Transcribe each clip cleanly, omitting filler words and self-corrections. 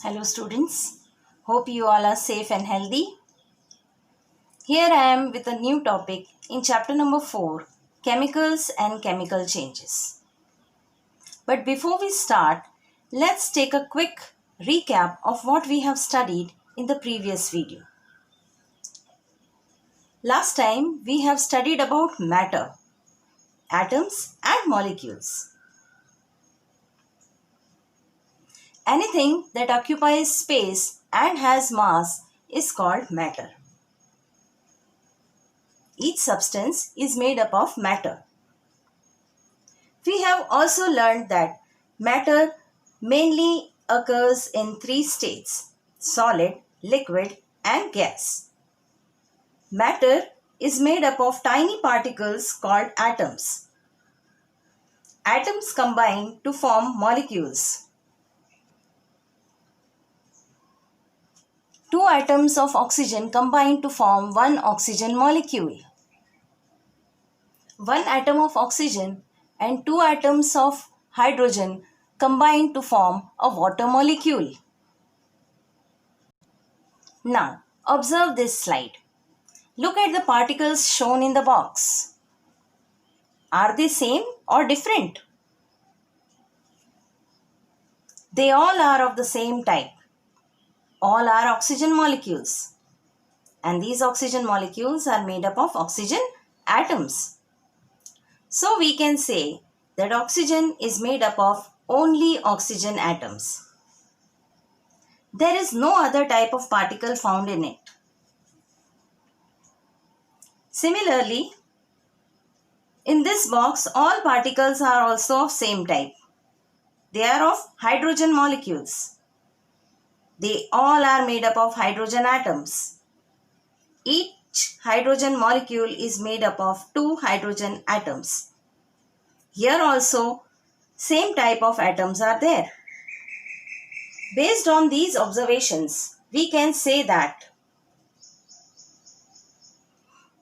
Hello students, hope you all are safe and healthy. Here I am with a new topic in chapter number 4, Chemicals and Chemical Changes. But before we start, let's take a quick recap of what we have studied in the previous video. Last time we have studied about matter, atoms and molecules. Anything that occupies space and has mass is called matter. Each substance is made up of matter. We have also learned that matter mainly occurs in 3 states: solid, liquid, and gas. Matter is made up of tiny particles called atoms. Atoms combine to form molecules. 2 atoms of oxygen combine to form one oxygen molecule. 1 atom of oxygen and 2 atoms of hydrogen combine to form a water molecule. Now, observe this slide. Look at the particles shown in the box. Are they same or different? They all are of the same type. All are oxygen molecules. And these oxygen molecules are made up of oxygen atoms. So we can say that oxygen is made up of only oxygen atoms. There is no other type of particle found in it. Similarly, in this box, all particles are also of same type. They are of hydrogen molecules. They all are made up of hydrogen atoms. Each hydrogen molecule is made up of 2 hydrogen atoms. Here also, same type of atoms are there. Based on these observations, we can say that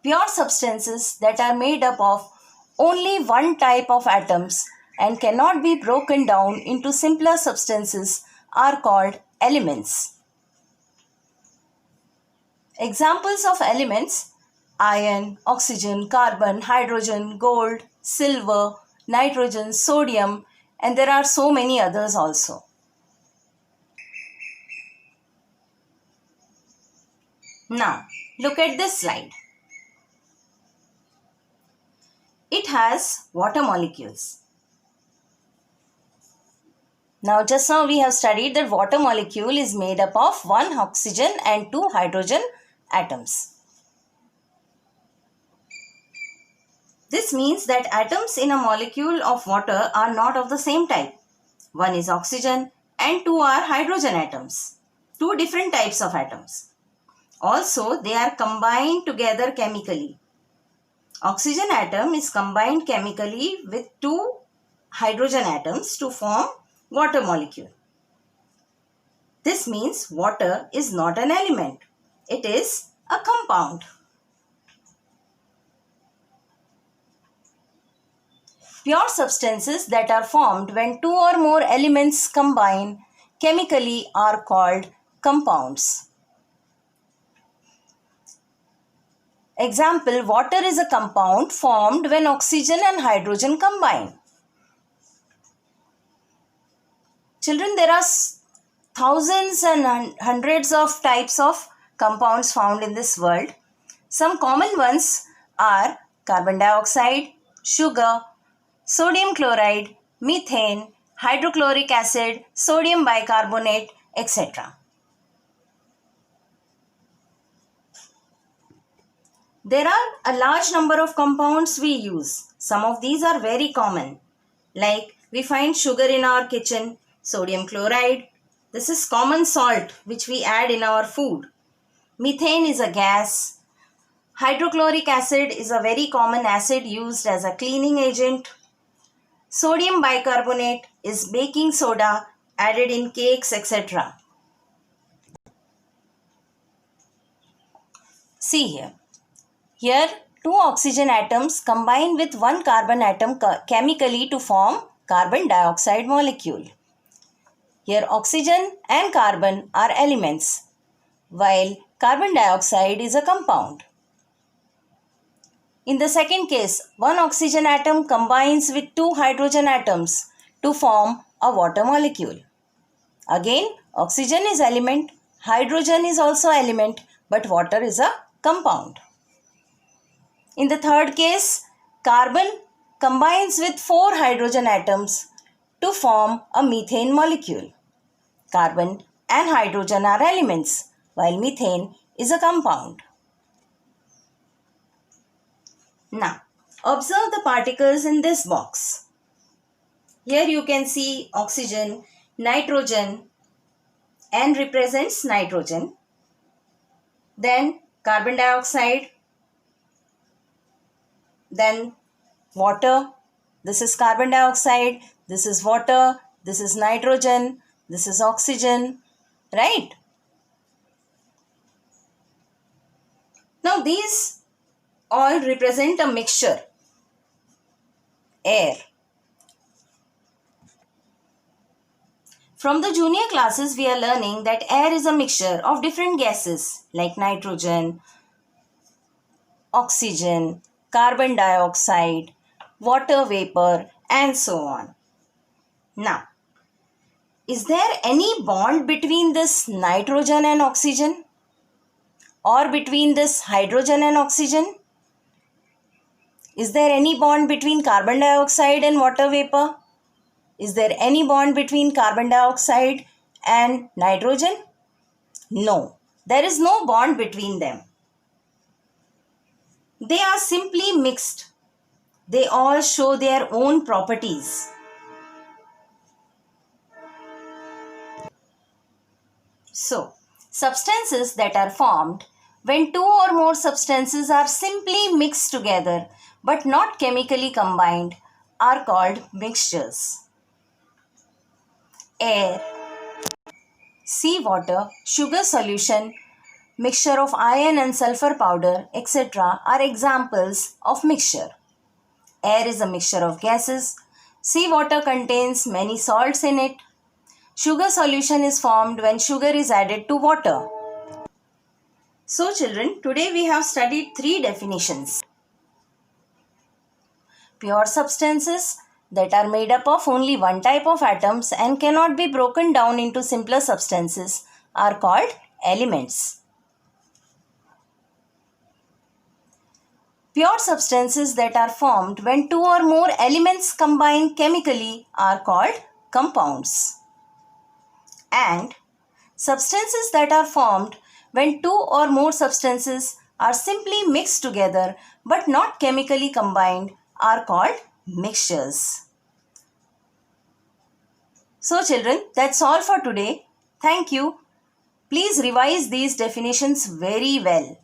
pure substances that are made up of only one type of atoms and cannot be broken down into simpler substances are called elements. Examples of elements: iron, oxygen, carbon, hydrogen, gold, silver, nitrogen, sodium, and there are so many others also. Now, look at this slide. It has water molecules. Now, just now we have studied that water molecule is made up of 1 oxygen and 2 hydrogen atoms. This means that atoms in a molecule of water are not of the same type. 1 is oxygen and 2 are hydrogen atoms. 2 different types of atoms. Also, they are combined together chemically. Oxygen atom is combined chemically with 2 hydrogen atoms to form water molecule. This means water is not an element. It is a compound. Pure substances that are formed when 2 or more elements combine chemically are called compounds. Example: water is a compound formed when oxygen and hydrogen combine. Children, there are thousands and hundreds of types of compounds found in this world. Some common ones are carbon dioxide, sugar, sodium chloride, methane, hydrochloric acid, sodium bicarbonate, etc. There are a large number of compounds we use. Some of these are very common. Like we find sugar in our kitchen, sodium chloride. This is common salt which we add in our food. Methane is a gas. Hydrochloric acid is a very common acid used as a cleaning agent. Sodium bicarbonate is baking soda added in cakes, etc. See here. Here, 2 oxygen atoms combine with 1 carbon atom chemically to form carbon dioxide molecule. Here oxygen and carbon are elements, while carbon dioxide is a compound. In the second case, one oxygen atom combines with two hydrogen atoms to form a water molecule. Again, oxygen is element, hydrogen is also element, but water is a compound. In the third case, carbon combines with four hydrogen atoms to form a methane molecule. Carbon and hydrogen are elements, while methane is a compound. Now, observe the particles in this box. Here you can see oxygen, nitrogen, N represents nitrogen. Then carbon dioxide. Then water. This is carbon dioxide. This is water. This is nitrogen. This is oxygen. Right? Now these all represent a mixture. Air. From the junior classes, we are learning that air is a mixture of different gases like nitrogen, oxygen, carbon dioxide, water vapor, and so on. Now, is there any bond between this nitrogen and oxygen? Or between this hydrogen and oxygen? Is there any bond between carbon dioxide and water vapor? Is there any bond between carbon dioxide and nitrogen? No, there is no bond between them. They are simply mixed. They all show their own properties. So, substances that are formed when two or more substances are simply mixed together but not chemically combined are called mixtures. Air, seawater, sugar solution, mixture of iron and sulfur powder, etc. are examples of mixture. Air is a mixture of gases. Seawater contains many salts in it. Sugar solution is formed when sugar is added to water. So children, today we have studied three definitions. Pure substances that are made up of only one type of atoms and cannot be broken down into simpler substances are called elements. Pure substances that are formed when two or more elements combine chemically are called compounds. And substances that are formed when two or more substances are simply mixed together but not chemically combined are called mixtures. So children, that's all for today. Thank you. Please revise these definitions very well.